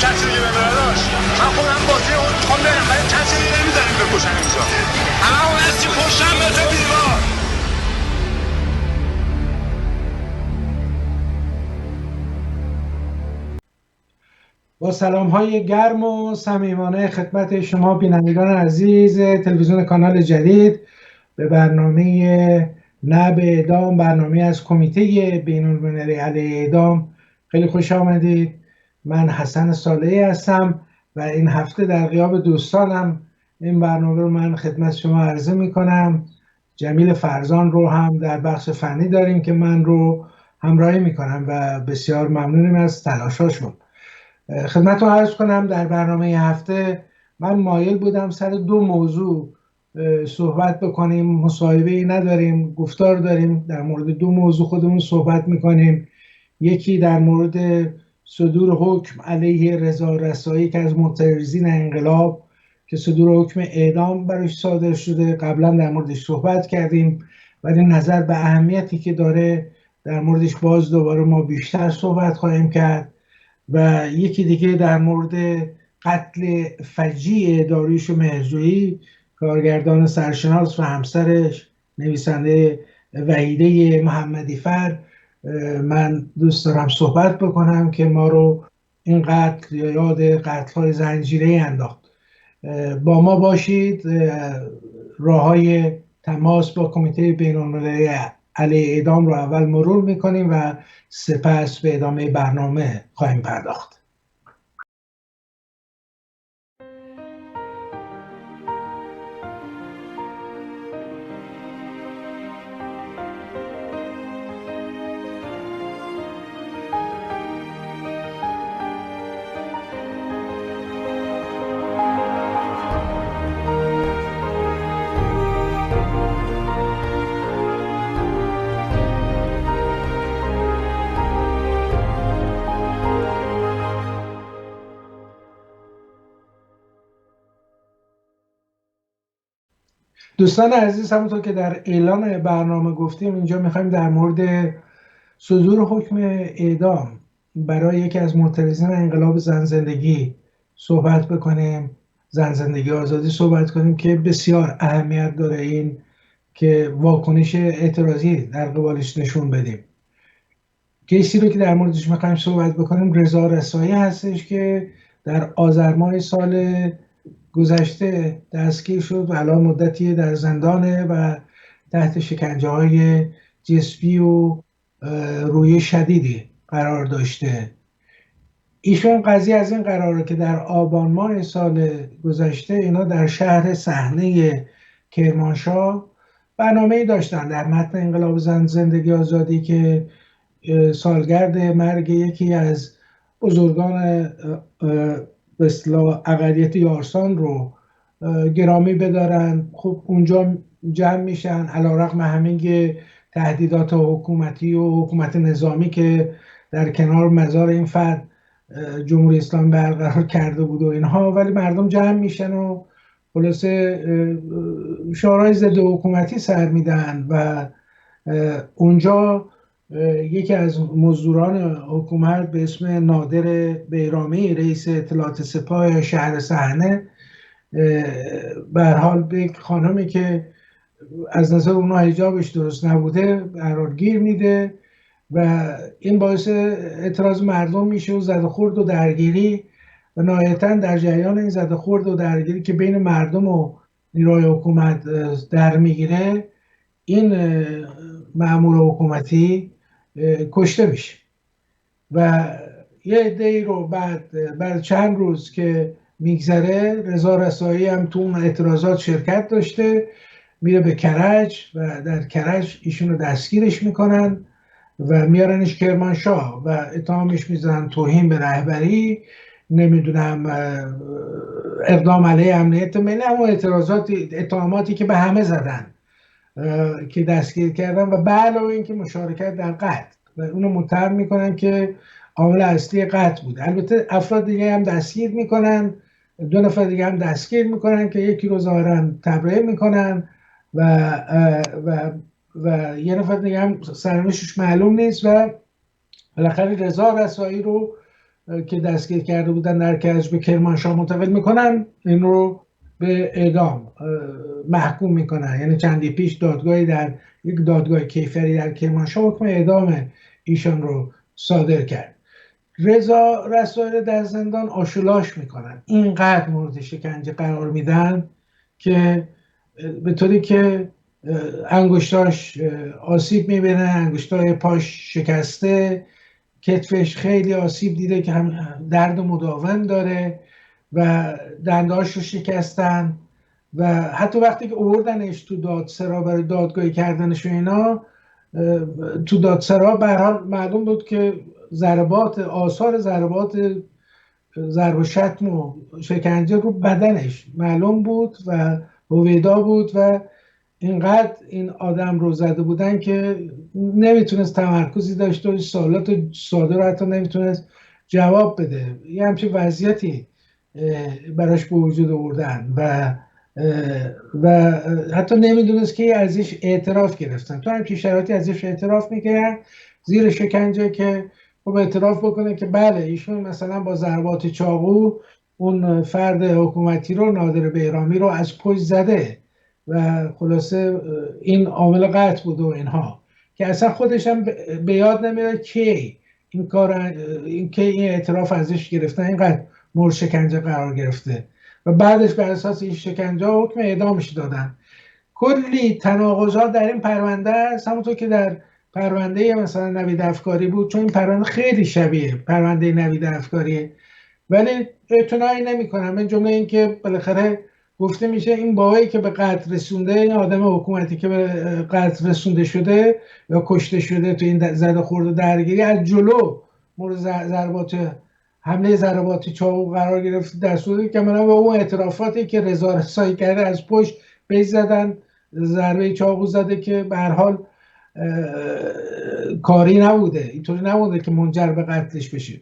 کسی دیگه ببره داشت. من خودم بازی اون میخوام برم ولی کسی دیگه نمیذاریم بکشن اینجا. همه اون هستی پشتم به تو دیوار. با سلام‌های گرم و صمیمانه خدمت شما بینندگان عزیز تلویزیون کانال جدید به برنامه نه به اعدام، برنامه از کمیته بین‌المللی علیه اعدام خیلی خوش آمدید. من حسن صالحی هستم و این هفته در غیاب دوستانم این برنامه رو من خدمت شما عرضه می‌کنم. جمیل فرزان رو هم در بخش فنی داریم که من رو همراهی می‌کنم و بسیار ممنونیم از تلاشاشون. خدمتتون عرض کنم در برنامه هفته من مایل بودم سر دو موضوع صحبت بکنیم. مصاحبه‌ای نداریم، گفتار داریم، در مورد دو موضوع خودمون صحبت میکنیم. یکی در مورد صدور حکم علیه رضا رسایی که از معترضین انقلاب که صدور حکم اعدام برایش صادر شده، قبلا در موردش صحبت کردیم ولی نظر به اهمیتی که داره در موردش باز دوباره ما بیشتر صحبت خواهیم کرد. و یکی دیگه در مورد قتل فجیع داریوش مهرجویی، کارگردان سرشناس و همسرش نویسنده وحیده محمدی فر. من دوست دارم صحبت بکنم که ما رو این قتل یا یاد قتل‌های زنجیره‌ای انداخت. با ما باشید. راه‌های تماس با کمیته بین‌المللی علیه اعدام رو اول مرور میکنیم و سپس به ادامه برنامه خواهیم پرداخت. دوستان عزیز، همونطور که در اعلان برنامه گفتیم اینجا میخوایم در مورد صدور حکم اعدام برای یکی از معترضین انقلاب زن زندگی صحبت بکنیم، زن زندگی آزادی صحبت کنیم که بسیار اهمیت داره این که واکنش اعتراضی در قبالش نشون بدیم. کیسی رو که در موردش میخوایم صحبت بکنیم رضا رسایی هستش که در آذر ماه سال گذشته دستگیر شد و الان مدتی در زندانه و تحت شکنجه های جسمی و روی شدیدی قرار داشته. ایشون قضیه از این قراره که در آبان ماه سال گذشته اینا در شهر صحنه کرمانشاه برنامه‌ای داشتن در متن انقلاب زن زندگی آزادی که سالگرد مرگ یکی از بزرگان به اصطلاح اقلیت یارسان رو گرامی بدارن. خب اونجا جمع میشن علیرغم همه تهدیدات حکومتی و حکومت نظامی که در کنار مزار این فرد جمهوری اسلامی برقرار کرده بود و اینها، ولی مردم جمع میشن و خلاصه شعارهای ضد حکومتی سر میدن و اونجا یکی از مزدوران حکومت به اسم نادر بیرامی رئیس اطلاعات سپاه شهر صحنه به هر حال به خانمی که از نظر اونها حجابش درست نبوده قرار گیر میده و این باعث اعتراض مردم میشه و زد و خورد و درگیری و نهایتاً در جریان این زد و خورد و درگیری که بین مردم و نیروهای حکومت در میگیره این مأمور حکومتی کشته میشه و یه عده‌ای رو بعد چند روز که میگذره رضا رسایی هم تو اون اعتراضات شرکت داشته، میره به کرج و در کرج ایشون رو دستگیرش میکنن و میارنش کرمانشاه و اتهامش میزنن توهین به رهبری، نمیدونم اقدام علیه امنیت ملی، اما اتهاماتی که به همه زدن که دستگیر کردن و به علاوه اینکه مشارکت در قتل و اونو متهم میکنن که عامل اصلی قتل بود. البته افراد دیگه هم دستگیر میکنن، 2 نفر دیگه هم دستگیر میکنن که یکی رو ظاهرا تبرئه میکنن و یه نفر دیگه هم سرنوشتش معلوم نیست و بالاخره رضا رسایی رو که دستگیر کرده بودن در کرج به کرمانشاه منتقل میکنن، این رو به اعدام محکوم میکنن. یعنی چندی پیش دادگاهی در یک دادگاه کیفری در کرمانشاه حکم اعدام ایشان رو صادر کرد. رضا رسائل در زندان آشولاش میکنن، اینقدر مورد شکنجه قرار میدن که به طوری که انگشتاش آسیب میبینه، انگشتای پاش شکسته، کتفش خیلی آسیب دیده که هم درد مداوم داره و دندهاش رو شکستن. و حتی وقتی که آوردنش تو دادسرا برای دادگاهی کردنش و اینا، تو دادسرا به هر حال معلوم بود که آثار ضربات ضرب و شتم و شکنجه رو بدنش معلوم بود و هویدا بود و اینقدر این آدم رو زده بودن که نمیتونست تمرکزی داشته و سوالات ساده رو حتی نمیتونست جواب بده. یه همچین وضعیتی براش به وجود آوردن و حتی نمیدونست که ازش اعتراف گرفتن. تو همچین شرایطی ازش اعتراف میکردن زیر شکنجه که خب اعتراف بکنه که بله ایشون مثلا با ضربات چاقو اون فرد حکومتی رو، نادر بهرامی رو از پشت زده و خلاصه این عامل قتل بود و اینها، که اصلا خودش هم به یاد نمیاد کی این اعتراف ازش گرفتن، اینقدر مورد شکنجه قرار گرفته و بعدش بر اساس این شکنجه حکم اعدامش دادن. کلی تناقضات در این پرونده است، همونطور که در پرونده مثلا نوید افکاری بود، چون این پرونده خیلی شبیه پرونده نوید افکاریه ولی اعتنایی نمی‌کنن. من جمله این که بالاخره گفته میشه این باوی که به قتل رسونده، این آدم حکومتی که به قتل رسونده شده یا کشته شده تو این زده خورده درگیری، از جلو مورد حمله ضربات چاقو قرار گرفت، در صورتی که من به اون اعترافاتی که رضا رسایی کرده از پشت بیض زدن، ضربه چاقو زده که به هر حال کاری نبوده، اینطوری نبوده که منجر به قتلش بشه.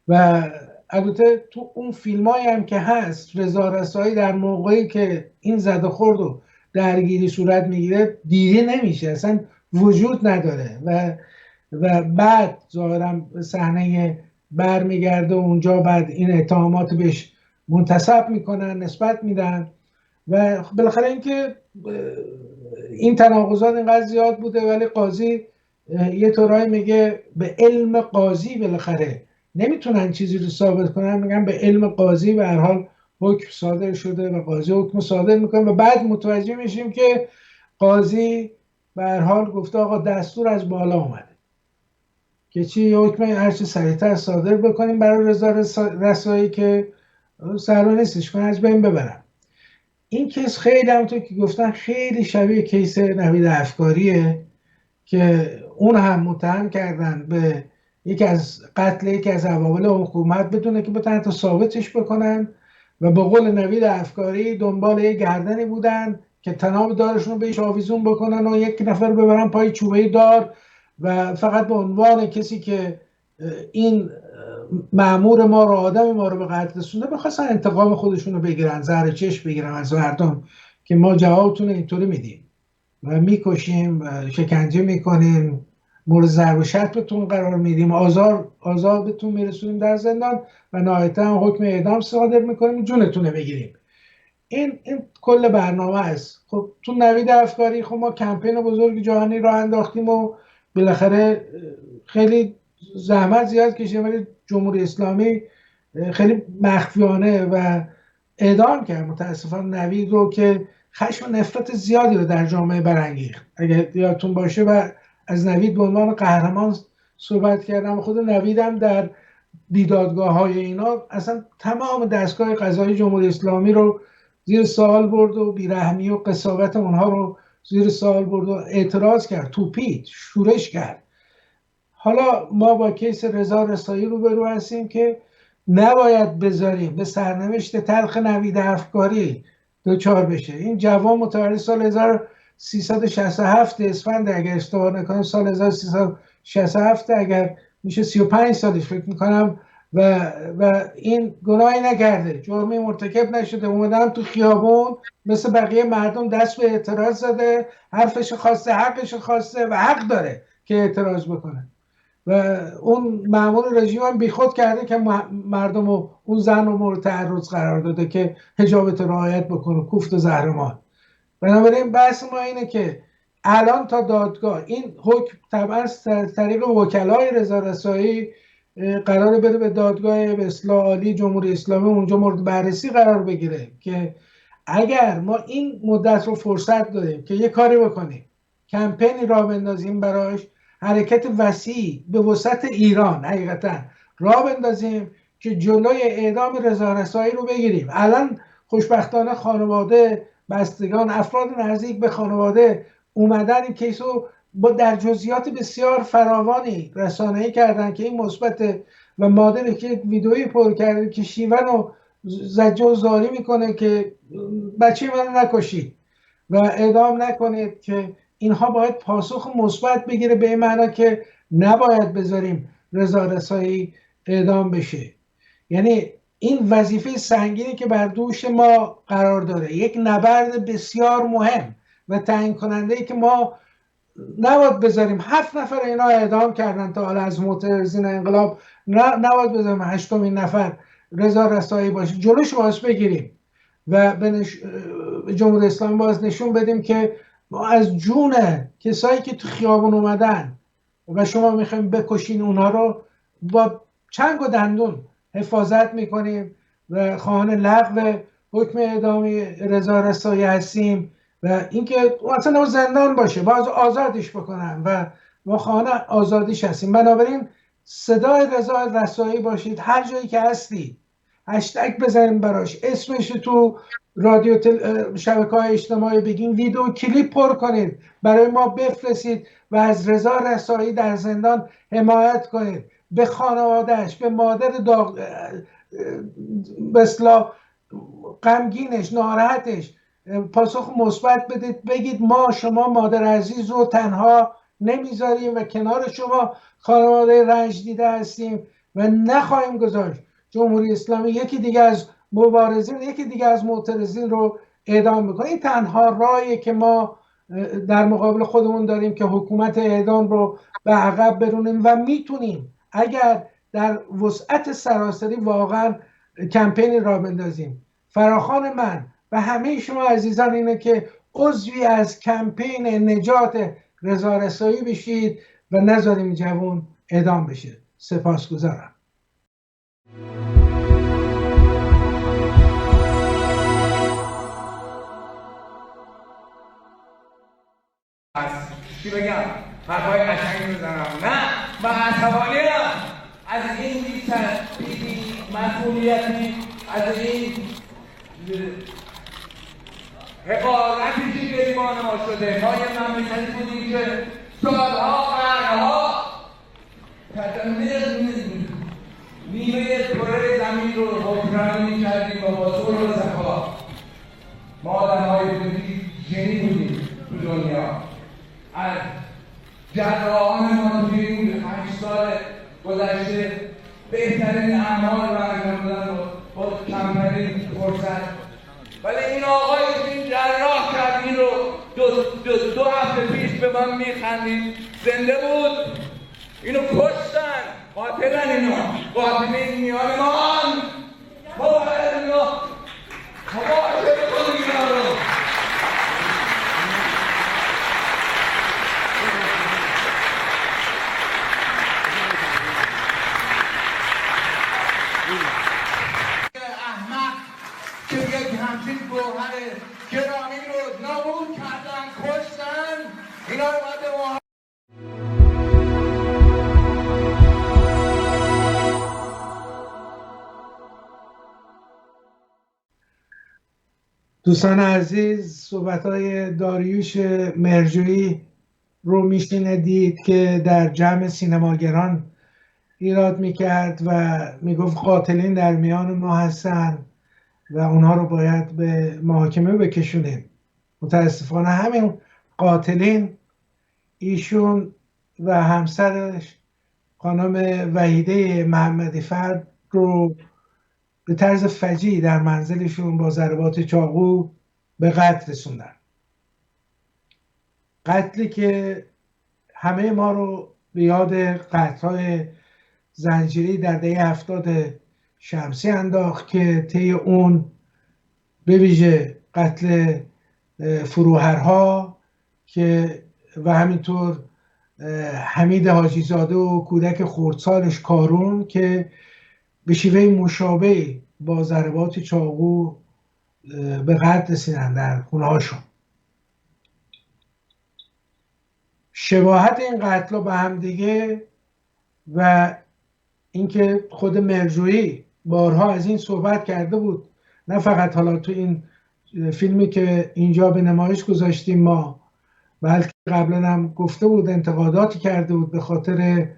و البته تو اون فیلمایی هم که هست، رضا رسایی در موقعی که این زده خورد و درگیری صورت میگیره دیده نمیشه، اصلا وجود نداره و بعد ظاهرا صحنه برمیگرده و اونجا بعد این اتهامات بهش منتسب میکنن، نسبت میدن و بالاخره اینکه این تناقضات اینقدر زیاد بوده ولی قاضی یه طورایی میگه به علم قاضی بالاخره نمیتونن چیزی رو ثابت کنن، میگن به علم قاضی به هر حال حکم صادر شده و قاضی حکم صادر میکنه و بعد متوجه میشیم که قاضی به هر حال گفته آقا دستور از بالا اومده که چی حکم هرچی سریعتر صادر بکنیم برای رضا رسایی که سرو نیستش کنه از بین ببرم. این کیس خیلی همونطور که گفتن خیلی شبیه کیس نوید افکاریه که اون هم متهم کردن به قتل یکی از عوامل حکومت بدونه که بتونن تا ثابتش بکنن و به قول نوید افکاری دنبال یک گردنی بودن که تناب دارشون رو بهش آویزون بکنن و یک نفر ببرن پای چوبه دار و فقط به عنوان کسی که این مأمور ما رو، آدم ما رو به قتل رسونده، بخواستن انتقام خودشون رو بگیرن، زهر چشم بگیرن از مردم که ما جوابتون اینطوری میدیم و میکشیم و شکنجه میکنیم، مورد ضرب و شتمتون قرار میدیم، آزارتون میرسونیم در زندان و نهایتا هم حکم اعدام صادر میکنیم، جونتون بگیریم. این کل برنامه است. خب تو نوید افکاری خب ما کمپین بزرگ جهانی رو انداختیم و بالاخره خیلی زحمت زیاد کشیدیم ولی جمهوری اسلامی خیلی مخفیانه و اعدام کرد متاسفانه نوید رو که خشم و نفرت زیادی رو در جامعه برانگیخت. اگر یادتون باشه و از نوید به عنوان قهرمان صحبت کردم، خود نویدم در بیدادگاه‌های اینا اصلا تمام دستگاه قضایی جمهوری اسلامی رو زیر سوال برد و بیرحمی و قساوت اونها رو زیر سوال برد و اعتراض کرد، توپید، شورش کرد. حالا ما با کیس رضا رسایی روبرو هستیم که نباید بذاریم به سرنوشت تلخ نوید افکاری دچار بشه. این جوان متولد سال 1367 اسفند اگر اشتباه نکنم، سال 1367 اگر میشه 35 سالش فکر میکنم و این گناهی نکرده، جرمی مرتکب نشده، اومدن تو خیابون مثل بقیه مردم دست به اعتراض زده، حرفش خواسته، حقش خواسته و حق داره که اعتراض بکنه. و اون مأمور رژیم هم بیخود کرده که مردم و اون زن رو مورد تعرض قرار داده که حجابت رعایت بکنه، کوفت و زهرمار. بنابراین بحث ما اینه که الان تا دادگاه این حکم طبعا از طریق وکلای رضا قرار بره به دادگاه به اصطلاح عالی جمهوری اسلامی، اونجا مورد بررسی قرار بگیره که اگر ما این مدت رو فرصت داریم که یه کاری بکنیم، کمپینی راه بندازیم براش، حرکت وسیعی به وسعت ایران حقیقتا راه بندازیم که جلوی اعدام رضا رسایی رو بگیریم. الان خوشبختانه خانواده، بستگان، افراد نزدیک به خانواده اومدن این کیس رو با در جزئیات بسیار فراوانی رسانه‌ای کردن که این مثبت، و مادر که ویدئویی پر کرده که شیون رو زجه و زاری میکنه که بچه منو نکشید و اعدام نکنید، که اینها باید پاسخ مثبت بگیره به این معنا که نباید بذاریم رضا رسایی اعدام بشه. یعنی این وظیفه سنگینی که بر دوش ما قرار داره، یک نبرد بسیار مهم و تعیین کننده ای که ما نباید بذاریم 7 نفر اینا اعدام کردن تا حالا از معترضین انقلاب، نباید بذاریم 8مین نفر رضا رسایی باشه، جلوش باید بگیریم و به جمهوری اسلامی باز نشون بدیم که ما از جون کسایی که تو خیابون اومدن و شما میخوایم بکشین اونها رو با چنگ و دندون حفاظت میکنیم و خواهان لغو حکم اعدامی رضا رسایی هستیم و اینکه مثلا زندان باشه باز آزادش بکنن و ما خواهان آزادیش هستیم. بنابراین صدای رضا رسایی باشید، هر جایی که هستید هشتگ بزنید براش، اسمش تو رادیو شبکه‌های اجتماعی بگین، ویدیو کلیپ پر کنید برای ما بفرستید و از رضا رسایی در زندان حمایت کنید. به خانوادهش، به مادر بسلا غمگینش، ناراحتش پاسخ مثبت بدید، بگید ما شما مادر عزیز رو تنها نمیذاریم و کنار شما خانواده رنج دیده هستیم و نخواهیم گذاشت جمهوری اسلامی یکی دیگه از مبارزین، یکی دیگه از معترضین رو اعدام میکنه. این تنها راهیه که ما در مقابل خودمون داریم که حکومت اعدام رو به عقب برونیم و میتونیم اگر در وسعت سراسری واقعا کمپین را بندازیم. فراخوان من و همه شما عزیزان اینه که عضوی از کمپین نجات رضا رسایی بشید و نذاریم جوان اعدام بشه. سپاسگزارم. چی بگم؟ حرفای قشنگ میزنم. نه، من عصبانیم از این بی مسئولیتی، از این حقارتی که گریبان ما شده. ما یه مملکتی بودیم که سالها قرنها نیمه کره زمین رو حکمرانی می‌کردیم با صلح و صفا. ما آدم‌های ژنی بودیم تو دنیا. از جراحان ما توی این 5 سال گذشته بهترین اعمال رو انجام دادن با کمترین فرصت. ولی این آقایی که این جراح کرد این رو دو هفته پیش به من میخندید، زنده بود، اینو کشتن، قاتلن اینا، قاتلین میان ما هم ما باید اینا مباحثه بکنیم اینا رو. احمق که یک همچین گوهر گرامی رو نابود کردن، کشتن، اینا رو باید به ما. دوستان عزیز، صحبت‌های داریوش مهرجویی رو میشنیدید که در جمع سینماگران ایراد میکرد و میگفت قاتلین در میان ما هستن و اونها رو باید به محاکمه بکشونیم. متاسفانه همین قاتلین، ایشون و همسرش خانم وحیده محمدی فرد رو به طرز فجیعی در منزلشون با ضربات چاقو به قتل رسوندن. قتلی که همه ما رو به یاد قتل‌های زنجیری در دهه 70 شمسی انداخت که طی اون به ویژه قتل فروهرها که و همینطور حمید حاجی زاده و کودک خردسالش کارون که به شیوه مشابه با ضربات چاقو به قتل رسیدن در خونه هاشون. شباهت این قتل به هم دیگه و اینکه خود مرجویی بارها از این صحبت کرده بود، نه فقط حالا تو این فیلمی که اینجا به نمایش گذاشتیم ما، بلکه قبلا هم گفته بود، انتقاداتی کرده بود به خاطر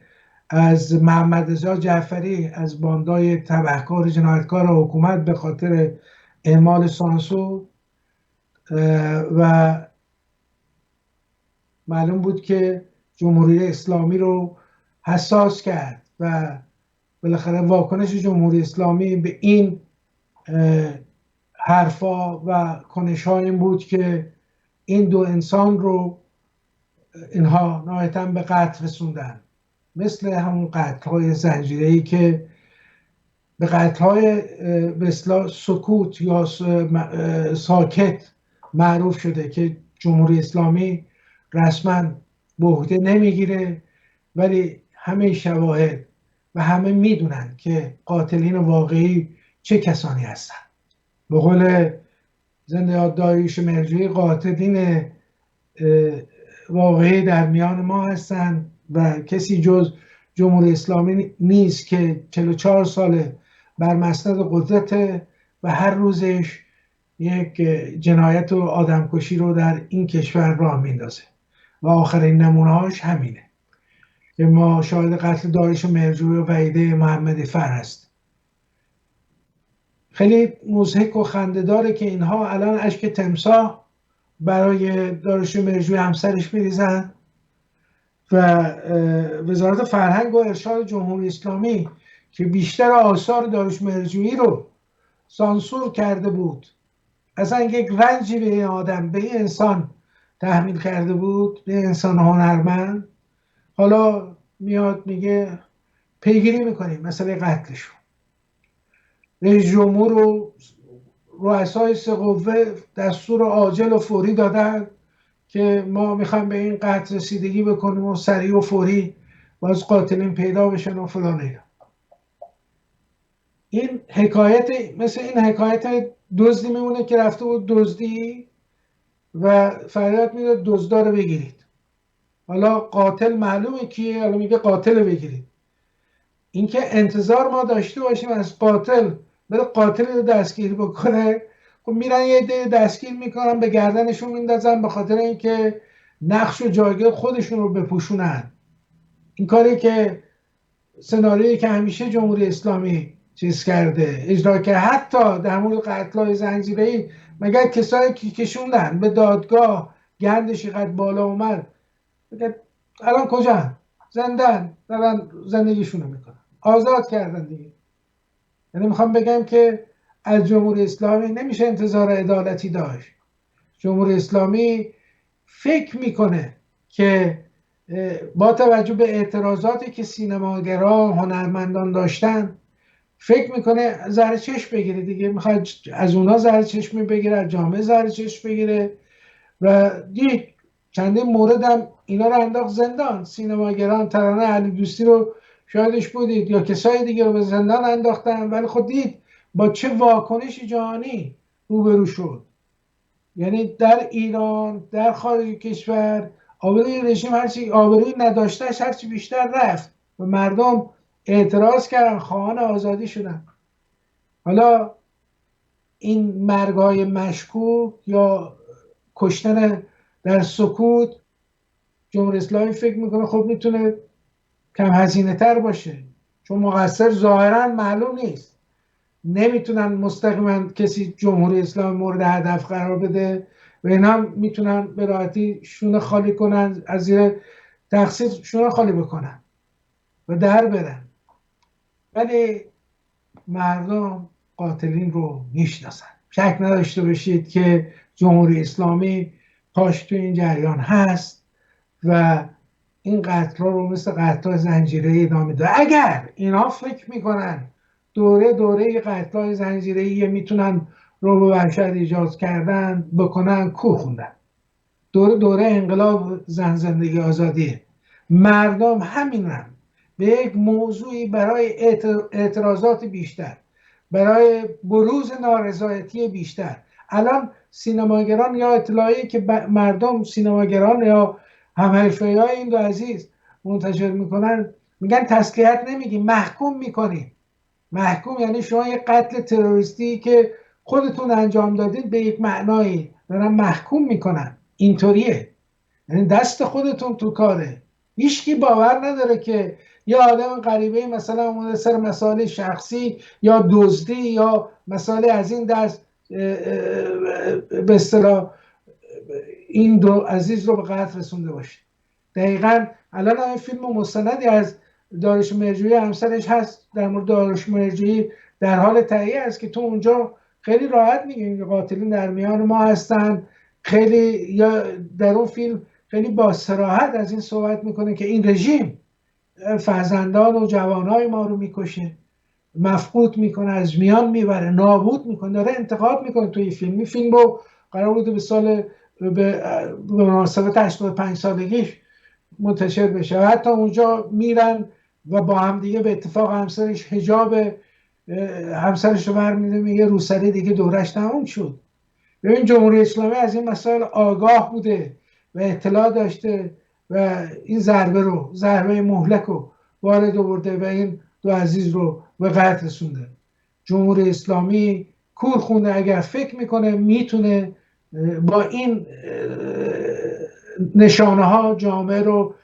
از محمد رضا جعفری از باندای تبهکار جنایتکار حکومت به خاطر اعمال سانسور، و معلوم بود که جمهوری اسلامی رو حساس کرد و بالاخره واکنش جمهوری اسلامی به این حرفا و کنش‌ها این بود که این دو انسان رو اینها نهایتاً به قتل رسوندن، مثل همون قتل‌های زنجیره‌ای که به قتل‌های به اصطلاح سکوت یا ساکت معروف شده که جمهوری اسلامی رسما به عهده نمیگیره، ولی همه شواهد و همه میدونن که قاتلین واقعی چه کسانی هستن. به قول زنده یاد داریوش مرجویی، قاتلین واقعی در میان ما هستن و کسی جز جمهوری اسلامی نیست که 44 ساله بر مسند قدرت و هر روزش یک جنایت و آدمکشی رو در این کشور راه میندازه و آخرین نمونه‌هاش همینه که ما شاهد قتل داریوش مرجویی و وحیده محمدی فر هست. خیلی مضحک و خنده‌داره که اینها الان اشک تمساح برای داریوش مرجویی همسرش میریزن و وزارت فرهنگ و ارشاد جمهوری اسلامی که بیشتر آثار داریوش مرجویی رو سانسور کرده بود، اصلا یک رنجی به این آدم، به این انسان تحمیل کرده بود، به انسان هنرمند، حالا میاد میگه پیگیری میکنیم مسئله قتلشون. رئیس جمهور و رؤسای سه قوه دستور عاجل و فوری دادن که ما میخوایم به این قتل رسیدگی بکنیم و سریع و فوری باز قاتلین پیدا بشن و فلان اینا. این حکایت مثل این حکایت دزدی میمونه که رفته بود دزدی و فریاد میداد دزدا رو بگیرید. حالا قاتل معلومه کیه، حالا میگه قاتل بگیرید. اینکه انتظار ما داشته باشیم از قاتل بره قاتل رو دستگیر بکنه، خب میرن یه عده دستگیر میکنن به گردنشون میندازن به خاطر اینکه نقش و جایگاه خودشون رو بپوشونن. این کاری که سناریویی که همیشه جمهوری اسلامی چیز کرده اجرا کرده، حتی در مورد قتل‌های زنجیره‌ای مگر کسایی که کشوندن به دادگاه گندش قد بالا اومد الان کجا؟ زندان دارن زندگیشونو میکنن، آزاد کردن دیگه. یعنی میخوام بگم که از جمهوری اسلامی نمیشه انتظار عدالتی داشت. جمهوری اسلامی فکر میکنه که با توجه به اعتراضاتی که سینماگران هنرمندان داشتن فکر میکنه زهر چشم بگیره دیگه، میخواد از اونا زهر چشمی بگیره، از جامعه زهر چشم بگیره و دید چندین مورد هم اینا رو انداخت زندان. سینماگران ترانه علی دوستی رو شاهدش بودید یا کسای دیگه رو به زندان انداختن، ولی خود دید با چه واکنش جهانی روبرو شد. یعنی در ایران، در خارج کشور آبروی رژیم هرچی آبروی نداشتهش هرچی بیشتر رفت و مردم اعتراض کردن، خواهان آزادی شدن. حالا این مرگ‌های مشکوک یا کشتن در سکوت جمهوری اسلامی فکر میکنه خب میتونه کم هزینه تر باشه، چون مقصر ظاهرا معلوم نیست، نمیتونن مستقیما کسی جمهوری اسلامی مورد هدف قرار بده و اینا میتونن به راحتی شونه خالی کنن، از زیر تقصیر شونه خالی بکنن و در برن. ولی مردم قاتلین رو میشناسن. شک نداشته باشید که جمهوری اسلامی پاش تو این جریان هست و این قتل رو مثل قتل زنجیره‌ای ادامه ده. اگر اینا فکر میکنن دوره قتل زنجیره‌ای میتونن رو به وحشت ایجاد کردن بکنن، کو خوندن. دوره انقلاب زن زندگی آزادیه. مردم همینن به یک موضوعی برای اعتراضات بیشتر، برای بروز نارضایتی بیشتر. الان سینماگران یا اطلاعی که مردم سینماگران یا همحرفه‌های این دو عزیز منتشر میکنن، میگن تسلیت نمیگیم، محکوم میکنیم. محکوم یعنی شما یک قتل تروریستی که خودتون انجام دادید به یک معنایی دارن محکوم میکنن. اینطوریه، یعنی دست خودتون تو کاره. هیچکی باور نداره که یا آدم غریبه مثلا اومده سر مسائل شخصی یا دزدی یا مسائل از این دست به اصطلاح این دو عزیز رو به قتل رسونده باشه. دقیقاً الان این فیلم مستندی از داریوش مهرجویی همسرش هست در مورد داریوش مهرجویی در حال تهیه است که تو اونجا خیلی راحت میگه که قاتلین در میان ما هستن. خیلی یا در اون فیلم خیلی با صراحت از این صحبت میکنه که این رژیم فرزندان و جوانای ما رو میکشه، مفقود میکنه، از میان میبره، نابود میکنه. داره انتقاد میکنه توی فیلم. این فیلم رو قرار بوده به سال به مناسبت 85 سالگیش منتشر بشه. حتی اونجا میرن و با هم دیگه به اتفاق همسرش حجاب همسرش رو برمیده، میگه روسری دیگه دورش تموم شد. ببین جمهوری اسلامی از این مسائل آگاه بوده و اطلاع داشته و این ضربه مهلک رو وارد آورده و این دو عزیز رو به قتل رسونده. جمهوری اسلامی کور خونده اگر فکر میکنه میتونه با این نشانه ها جامعه رو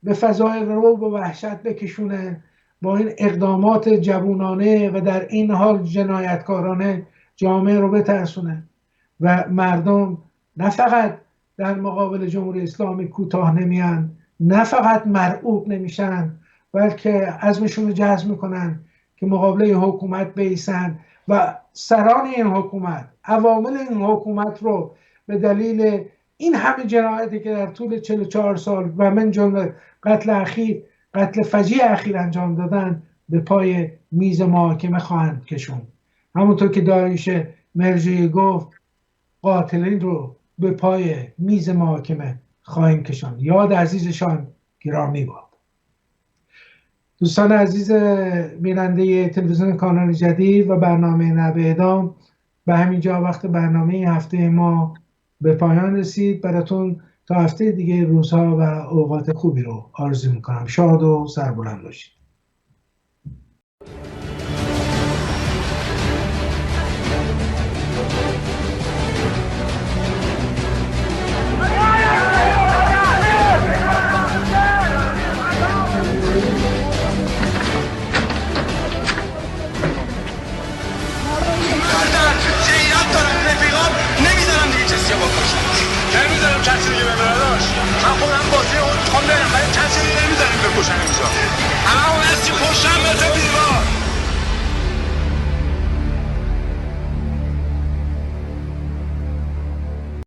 به فضای رعب و وحشت بکشونه، با این اقدامات جوونانه و در این حال جنایتکارانه جامعه رو بترسونه و مردم نه فقط در مقابل جمهوری اسلامی کوتاه نمیان، نه فقط مرعوب نمیشن، بلکه عزمشون رو جزم میکنن که مقابل حکومت بیسن و سران این حکومت، عوامل این حکومت رو به دلیل این همه جنایتی که در طول 44 سال و من جمله قتل فجیع اخیر انجام دادن به پای میز محاکمه خواهند کشوند. همونطور که داریوش مهرجویی گفت قاتلین رو به پای میز محاکمه خواهیم کشاند. یاد عزیزشان گرامی باد. دوستان عزیز بیننده تلویزیون کانال جدید و برنامه نه به اعدام، به همینجا وقت برنامه هفته ما به پایان رسید. براتون تا هفته دیگه روزها و اوقات خوبی رو آرزو میکنم. شاد و سربلند باشید.